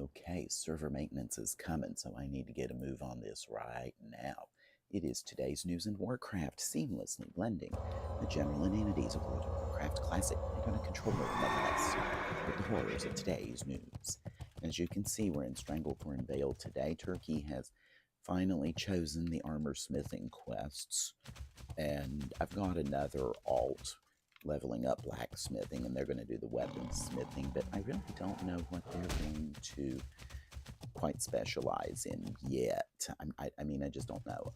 Okay, server maintenance is coming, so I need to get a move on this right now. It is today's news in Warcraft, seamlessly blending the general inanities of World of Warcraft Classic and on a controller nonetheless, with the horrors of today's news. As you can see, we're in Stranglethorn Vale today. Turkey has finally chosen the Armorsmithing quests, and I've got another alt leveling up blacksmithing, and they're going to do the weaponsmithing, but I really don't know what they're going to quite specialize in yet. I mean, I just don't know.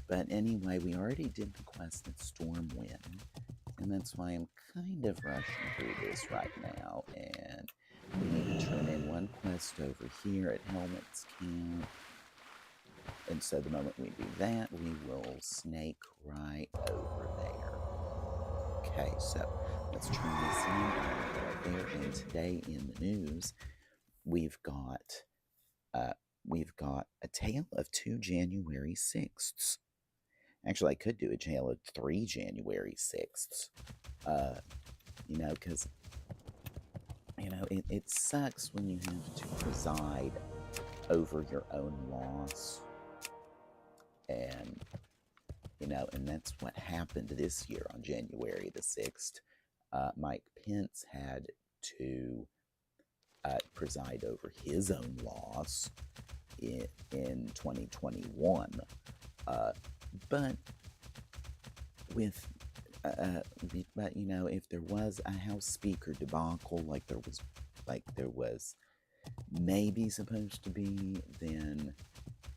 But anyway, we already did the quest at Stormwind, and that's why I'm kind of rushing through this right now, and we need to turn in one quest over here at Helmet's Camp. And so the moment we do that, we will snake right over there. Okay, so let's turn this in and go right there. And today in the news, we've got a tale of 2 January 6ths. Actually, I could do a tale of 3 January 6ths. Because it sucks when you have to preside over your own loss. And that's what happened this year on January the 6th. Mike Pence had to preside over his own loss in 2021. But if there was a House Speaker debacle like there was maybe supposed to be, then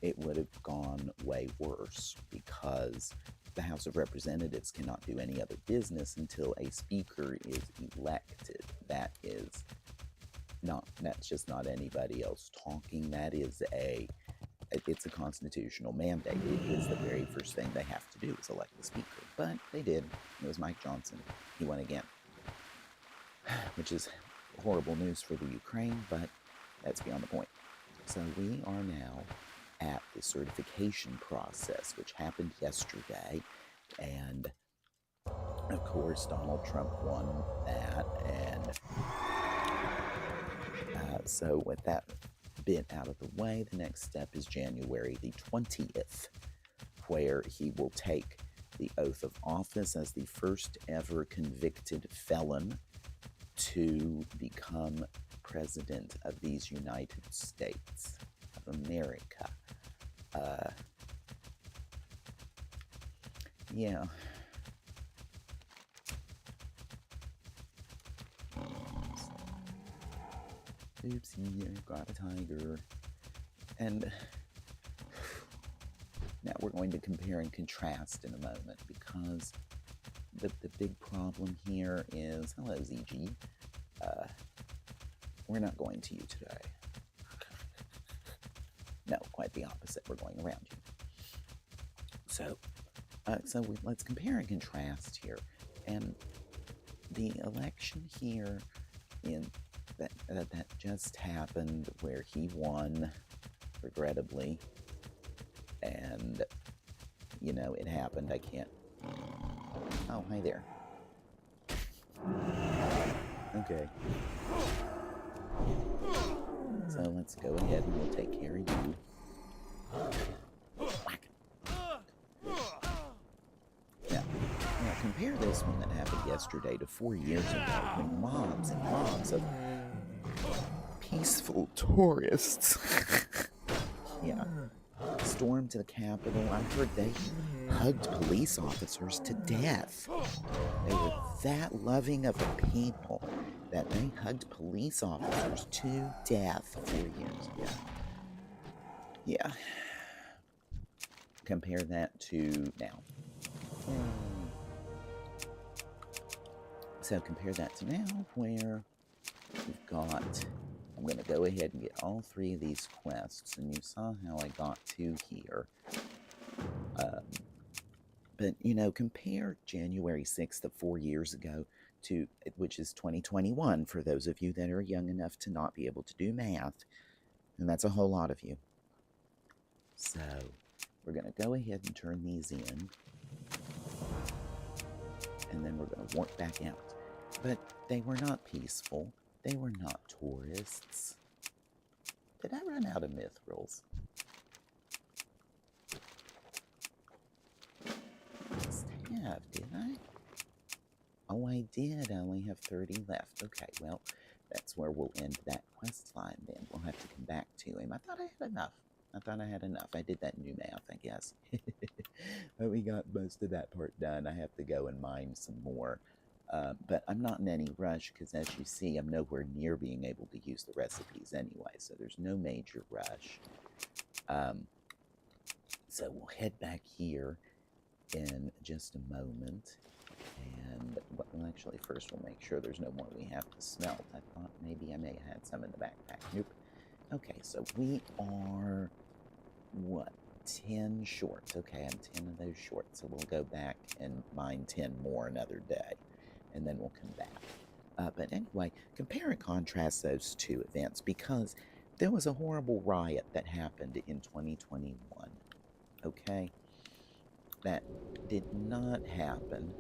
it would have gone way worse, because the House of Representatives cannot do any other business until a speaker is elected. That's just not anybody else talking. It's a constitutional mandate. It is the very first thing they have to do is elect the speaker. But they did. It was Mike Johnson. He won again, which is horrible news for the Ukraine, but that's beyond the point. So we are now at the certification process, which happened yesterday, and of course Donald Trump won that, and so with that bit out of the way, the next step is January the 20th, where he will take the oath of office as the first ever convicted felon to become president of these United States of America. Yeah. Oopsie, I got a tiger. And now we're going to compare and contrast in a moment, because the big problem here is, hello ZG, we're not going to you today. No, quite the opposite. We're going around you. So let's compare and contrast here. And the election here that just happened, where he won, regrettably, and it happened. I can't. Oh, hi there. Okay. So let's go ahead and we'll take care of you. Whack. Now, compare this one that happened yesterday to 4 years ago, when mobs and mobs of peaceful tourists stormed the Capitol. I heard they hugged police officers to death. They were that loving of the people that they hugged police officers to death 4 years ago. Yeah. Compare that to now. So compare that to now, where we've got, I'm going to go ahead and get all 3 of these quests, and you saw how I got to here. But, compare January 6th of 4 years ago to, which is 2021, for those of you that are young enough to not be able to do math, and that's a whole lot of you. So we're going to go ahead and turn these in, and then we're going to warp back out. But they were not peaceful. They were not tourists. Did I run out of mithrils? Must have, did I? Oh, I did. I only have 30 left. Okay, well, that's where we'll end that quest line then. We'll have to come back to him. I thought I had enough. I did that new math, I guess. But we got most of that part done. I have to go and mine some more. But I'm not in any rush because, as you see, I'm nowhere near being able to use the recipes anyway. So there's no major rush. So we'll head back here in just a moment. And well, actually, first we'll make sure there's no more we have to smelt. I thought maybe I may have had some in the backpack. Nope. Okay, so we are, what, 10 short. Okay, I'm 10 of those short. So we'll go back and mine 10 more another day. And then we'll come back. But anyway, compare and contrast those two events because there was a horrible riot that happened in 2021. Okay? That did not happen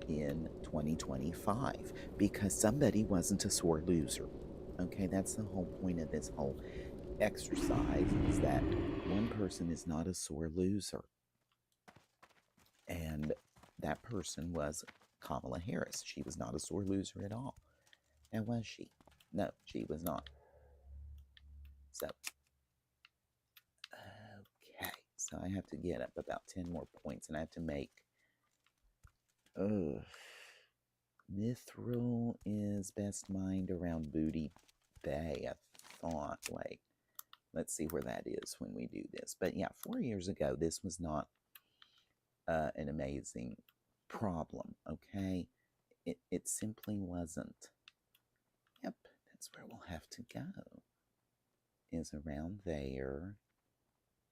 in 2025 because somebody wasn't a sore loser. Okay, that's the whole point of this whole exercise, is that one person is not a sore loser. And that person was Kamala Harris. She was not a sore loser at all. Now, was she? No, she was not. So, okay. So I have to get up about 10 more points, and I have to make... Mithril is best mined around Booty Bay, I thought. Wait, let's see where that is when we do this. But yeah, 4 years ago, this was not an amazing problem, okay? It simply wasn't. Yep, that's where we'll have to go, is around there.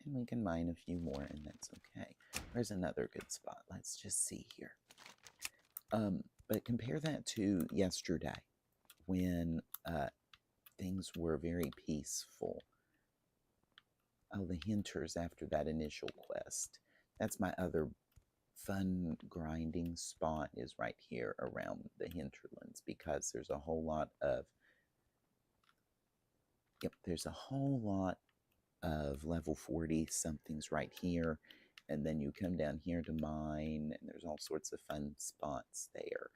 And we can mine a few more, and that's okay. Where's another good spot? Let's just see here. But compare that to yesterday, when things were very peaceful. Oh, the Hinters after that initial quest. That's my other fun grinding spot, is right here around the hinterlands, because there's a whole lot of... Yep, there's a whole lot of level 40 somethings right here. And then you come down here to mine, and there's all sorts of fun spots there.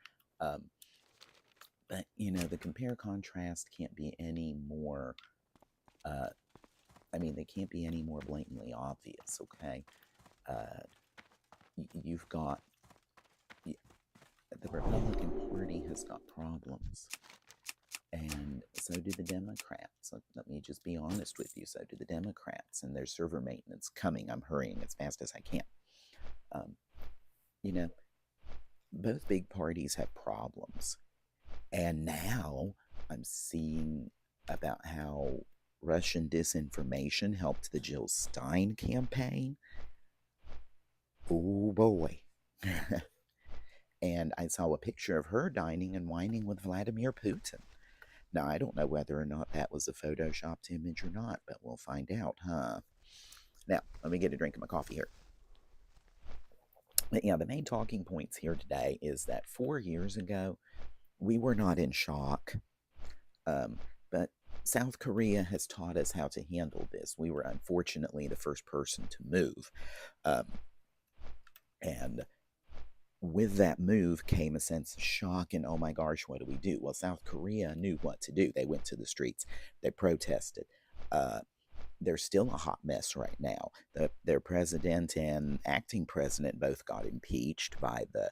But, you know, the compare-contrast can't be any more... I mean, they can't be any more blatantly obvious, okay? You've got... The Republican Party has got problems. And so do the Democrats. Let me just be honest with you. So do the Democrats. And there's server maintenance coming. I'm hurrying as fast as I can. You know, both big parties have problems. And now I'm seeing about how Russian disinformation helped the Jill Stein campaign. Oh boy. And I saw a picture of her dining and whining with Vladimir Putin. Now, I don't know whether or not that was a photoshopped image or not, but we'll find out, huh? Now, let me get a drink of my coffee here. But yeah, the main talking points here today is that 4 years ago, we were not in shock. But South Korea has taught us how to handle this. We were unfortunately the first person to move. And with that move came a sense of shock and, oh my gosh, what do we do? Well, South Korea knew what to do. They went to the streets. They protested. They're still a hot mess right now. Their president and acting president both got impeached by the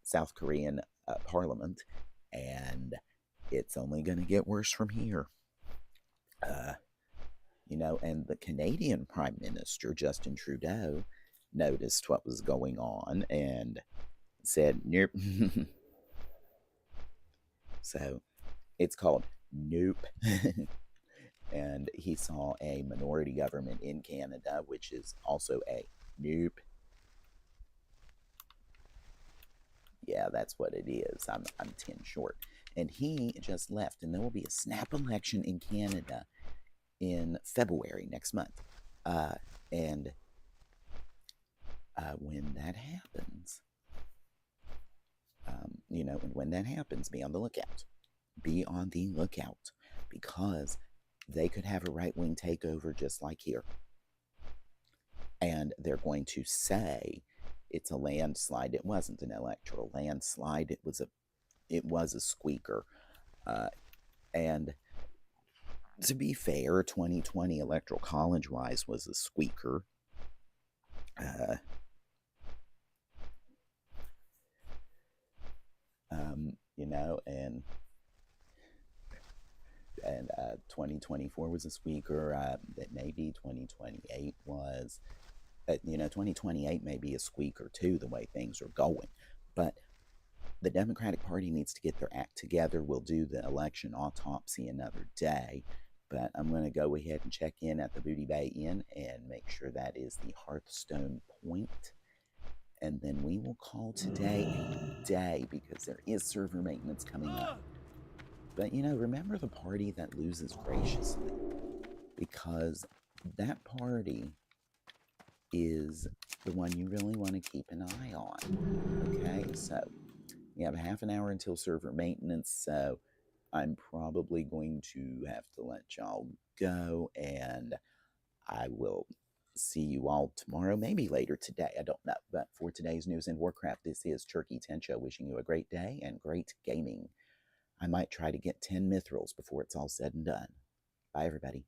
South Korean parliament, and it's only going to get worse from here. You know, and the Canadian Prime Minister, Justin Trudeau, noticed what was going on and said, nope. So it's called Nope. And he saw a minority government in Canada, which is also a nope. Yeah, that's what it is. I'm 10 short. And he just left, and there will be a snap election in Canada in February next month. And when that happens, you know, and when that happens, be on the lookout. Be on the lookout, because they could have a right-wing takeover just like here. And they're going to say it's a landslide. It wasn't an electoral landslide. It was a squeaker. And to be fair, 2020 electoral college wise was a squeaker. You know, and 2024 was a squeaker. That maybe 2028 was. 2028 may be a squeaker too, the way things are going. But the Democratic Party needs to get their act together. We'll do the election autopsy another day. But I'm going to go ahead and check in at the Booty Bay Inn and make sure that is the Hearthstone Point. And then we will call today a day because there is server maintenance coming up. But, remember the party that loses graciously, because that party is the one you really want to keep an eye on. Okay, so we have half an hour until server maintenance, so I'm probably going to have to let y'all go, and I will see you all tomorrow, maybe later today, I don't know. But for today's news in Warcraft, this is Turkeytentia wishing you a great day and great gaming. I might try to get 10 mithrils before it's all said and done. Bye, everybody.